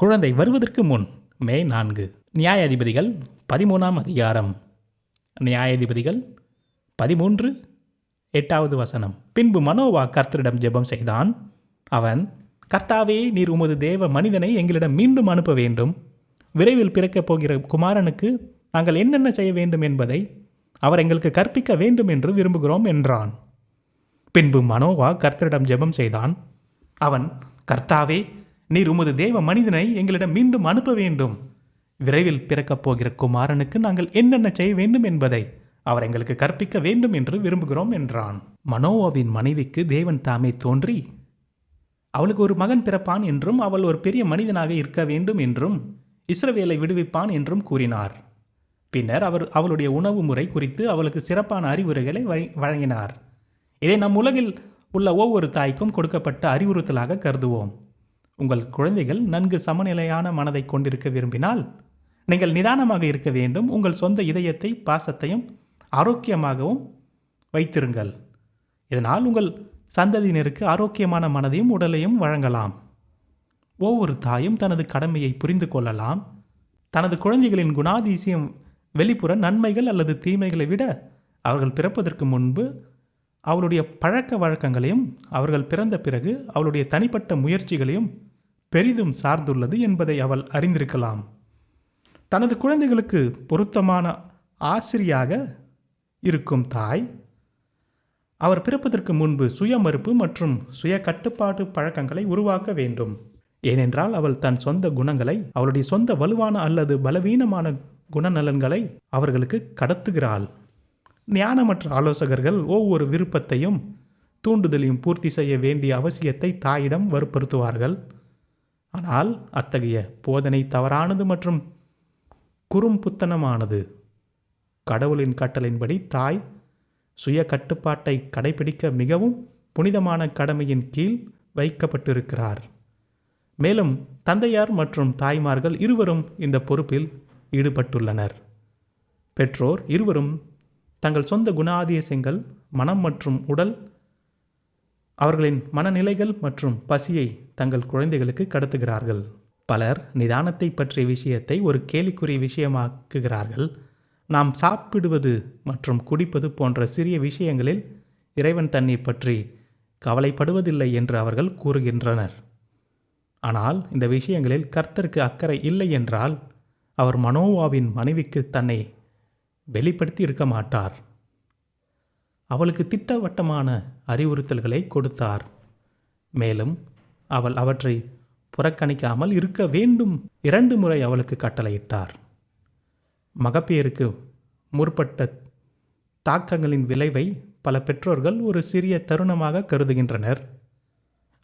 குழந்தை வருவதற்கு முன் மே 4. நியாயாதிபதிகள் 13ஆம் அதிகாரம். நியாயாதிபதிகள் 13 8வது வசனம். பின்பு மனோவா கர்த்தரிடம் ஜெபம் செய்தான். அவன், கர்த்தாவே, நீர் உமது தேவ மனிதனை எங்களிடம் மீண்டும் அனுப்ப வேண்டும். விரைவில் பிறக்கப் போகிற குமாரனுக்கு நாங்கள் என்னென்ன செய்ய வேண்டும் என்பதை அவர் எங்களுக்கு கற்பிக்க வேண்டும் என்று விரும்புகிறோம் என்றான். பின்பு மனோவா கர்த்தரிடம் ஜெபம் செய்தான். அவன், கர்த்தாவே, நீர் உமது தேவ மனிதனை எங்களிடம் மீண்டும் அனுப்ப வேண்டும். விரைவில் பிறக்கப் போகிற குமாரனுக்கு நாங்கள் என்னென்ன செய்ய வேண்டும் என்பதை அவர் எங்களுக்கு கற்பிக்க வேண்டும் என்று விரும்புகிறோம் என்றான். மனோவாவின் மனைவிக்கு தேவன் தாமே தோன்றி அவளுக்கு ஒரு மகன் பிறப்பான் என்றும் அவள் ஒரு பெரிய மனிதனாக இருக்க வேண்டும் என்றும் இஸ்ரவேலை விடுவிப்பான் என்றும் கூறினார். பின்னர் அவர் அவளுடைய உணவு முறை குறித்து அவளுக்கு சிறப்பான அறிவுரைகளை வழங்கினார். இதை நம் உலகில் உள்ள ஒவ்வொரு தாய்க்கும் கொடுக்கப்பட்ட அறிவுறுத்தலாக கருதுவோம். உங்கள் குழந்தைகள் நன்கு சமநிலையான மனதை கொண்டிருக்க விரும்பினால் நீங்கள் நிதானமாக இருக்க வேண்டும். உங்கள் சொந்த இதயத்தை பாசத்தையும் ஆரோக்கியமாகவும் வைத்திருங்கள். இதனால் உங்கள் சந்ததியினருக்கு ஆரோக்கியமான மனதையும் உடலையும் வழங்கலாம். ஒவ்வொரு தாயும் தனது கடமையை புரிந்து கொள்ளலாம். தனது குழந்தைகளின் குணாதிசயம் வெளிப்புற நன்மைகள் அல்லது தீமைகளை விட அவர்கள் பிறப்பதற்கு முன்பு அவளுடைய பழக்க வழக்கங்களையும் அவர்கள் பிறந்த பிறகு அவளுடைய தனிப்பட்ட முயற்சிகளையும் பெரிதும் சார்ந்துள்ளது என்பதை அவள் அறிந்திருக்கலாம். தனது குழந்தைகளுக்கு பொருத்தமான ஆசிரியாக இருக்கும் தாய் அவர் பிறப்பதற்கு முன்பு சுய மறுப்பு மற்றும் சுய கட்டுப்பாட்டு பழக்கங்களை உருவாக்க வேண்டும். ஏனென்றால் அவள் தன் சொந்த குணங்களை, அவளுடைய சொந்த வலுவான அல்லது பலவீனமான குணநலன்களை அவர்களுக்கு கடத்துகிறாள். ஞானமற்ற ஆலோசகர்கள் ஒவ்வொரு விருப்பத்தையும் தூண்டுதலையும் பூர்த்தி செய்ய வேண்டிய அவசியத்தை தாயிடம் வற்புறுத்துவார்கள். ஆனால் அத்தகைய போதனை தவறானது மற்றும் குறும்புத்தனமானது. கடவுளின் கட்டளையின்படி தாய் சுய கட்டுப்பாட்டை கடைபிடிக்க மிகவும் புனிதமான கடமையின் கீழ் வைக்கப்பட்டிருக்கிறார். மேலும் தந்தையார் மற்றும் தாய்மார்கள் இருவரும் இந்த பொறுப்பில் ஈடுபட்டுள்ளனர். பெற்றோர் இருவரும் தங்கள் சொந்த குணாதிசயங்கள், மனம் மற்றும் உடல், அவர்களின் மனநிலைகள் மற்றும் பசியை தங்கள் குழந்தைகளுக்கு கடத்துகிறார்கள். பலர் நிதானத்தை பற்றிய விஷயத்தை ஒரு கேலிக்குரிய விஷயமாக்குகிறார்கள். நாம் சாப்பிடுவது மற்றும் குடிப்பது போன்ற சிறிய விஷயங்களில் இறைவன் தன்னை பற்றி கவலைப்படுவதில்லை என்று அவர்கள் கூறுகின்றனர். ஆனால் இந்த விஷயங்களில் கர்த்தருக்கு அக்கறை இல்லை என்றால் அவர் மனோவாவின் மனைவிக்கு தன்னை வெளிப்படுத்தி இருக்க மாட்டார். அவளுக்கு திட்டவட்டமான அறிவுறுத்தல்களை கொடுத்தார். மேலும் அவள் அவற்றை புறக்கணிக்காமல் இருக்க வேண்டும். 2 முறை அவளுக்கு கட்டளையிட்டார். மகப்பேறுக்கு முற்பட்ட தாக்கங்களின் விளைவை பல பெற்றோர்கள் ஒரு சிறிய தருணமாக கருதுகின்றனர்.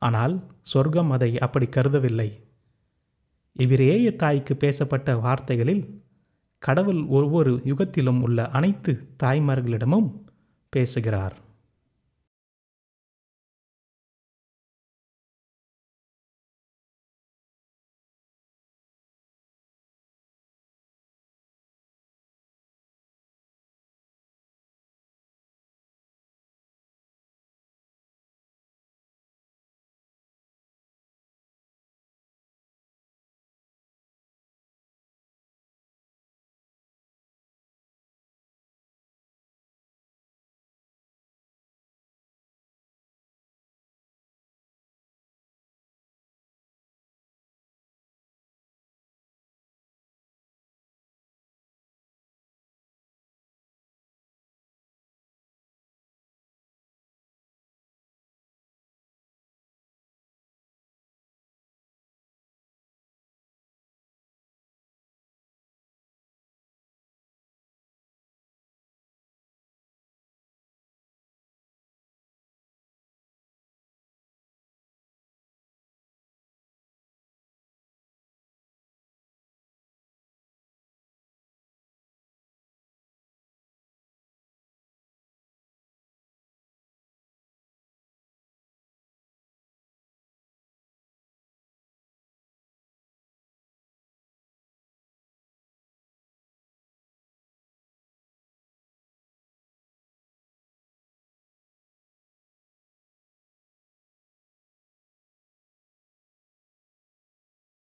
ஆனால் சொர்க்கம் அதை அப்படி கருதவில்லை. எபிரேய தாய்க்கு பேசப்பட்ட வார்த்தைகளில் கடவுள் ஒவ்வொரு யுகத்திலும் உள்ள அனைத்து தாய்மார்களிடமும் பேசுகிறார்.